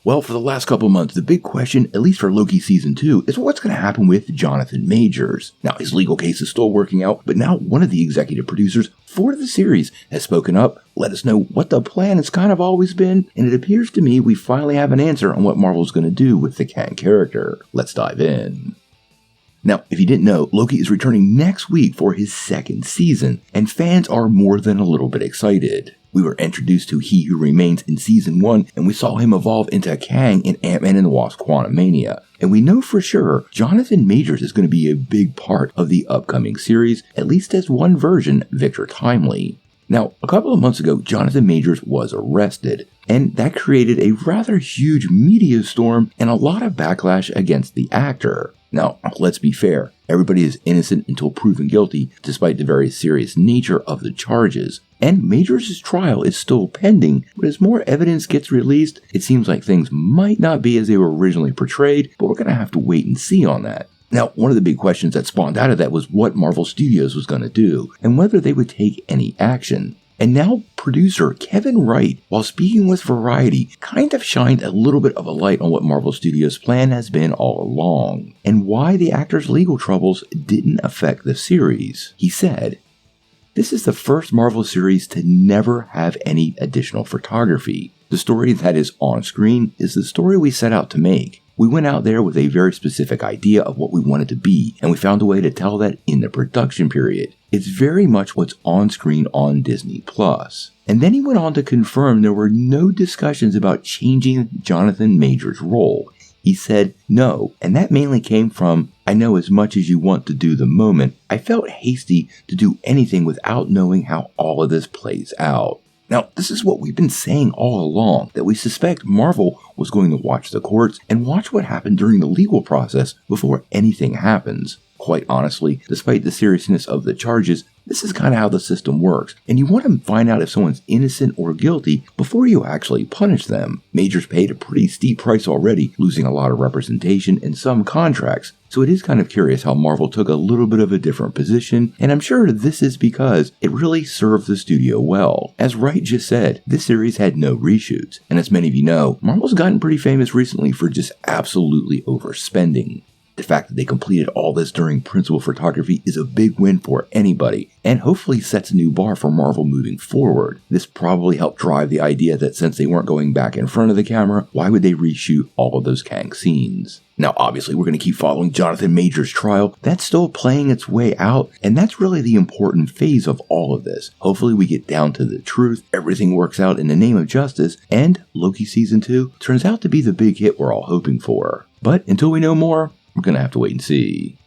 Well, for the last couple of months, the big question, at least for Loki Season 2, is what's going to happen with Jonathan Majors. Now, his legal case is still working out, but now one of the executive producers for the series has spoken up, let us know what the plan has kind of always been, and it appears to me we finally have an answer on what Marvel's going to do with the Kang character. Let's dive in. Now, if you didn't know, Loki is returning next week for his second season, and fans are more than a little bit excited. We were introduced to He Who Remains in Season 1, and we saw him evolve into Kang in Ant-Man and the Wasp: Quantumania. And we know for sure Jonathan Majors is going to be a big part of the upcoming series, at least as one version, Victor Timely. Now, a couple of months ago, Jonathan Majors was arrested, and that created a rather huge media storm and a lot of backlash against the actor. Now, let's be fair, everybody is innocent until proven guilty, despite the very serious nature of the charges. And Majors' trial is still pending, but as more evidence gets released, it seems like things might not be as they were originally portrayed, but we're going to have to wait and see on that. Now, one of the big questions that spawned out of that was what Marvel Studios was going to do, and whether they would take any action. And now producer Kevin Wright, while speaking with Variety, kind of shined a little bit of a light on what Marvel Studios' plan has been all along, and why the actor's legal troubles didn't affect the series. He said, "This is the first Marvel series to never have any additional photography. The story that is on screen is the story we set out to make. We went out there with a very specific idea of what we wanted to be, and we found a way to tell that in the production period. It's very much what's on screen on Disney+. And then he went on to confirm there were no discussions about changing Jonathan Majors' role. He said no, and that mainly came from, I know as much as you want to do the moment, I felt hasty to do anything without knowing how all of this plays out. Now, this is what we've been saying all along, that we suspect Marvel was going to watch the courts and watch what happened during the legal process before anything happens. Quite honestly, despite the seriousness of the charges, this is kind of how the system works, and you want to find out if someone's innocent or guilty before you actually punish them. Majors paid a pretty steep price already, losing a lot of representation and some contracts, so it is kind of curious how Marvel took a little bit of a different position, and I'm sure this is because it really served the studio well. As Wright just said, this series had no reshoots, and as many of you know, Marvel's gotten pretty famous recently for just absolutely overspending. The fact that they completed all this during principal photography is a big win for anybody, and hopefully sets a new bar for Marvel moving forward. This probably helped drive the idea that since they weren't going back in front of the camera, why would they reshoot all of those Kang scenes? Now, obviously, we're going to keep following Jonathan Majors' trial. That's still playing its way out, and that's really the important phase of all of this. Hopefully, we get down to the truth, everything works out in the name of justice, and Loki Season 2 turns out to be the big hit we're all hoping for. But until we know more, we're going to have to wait and see.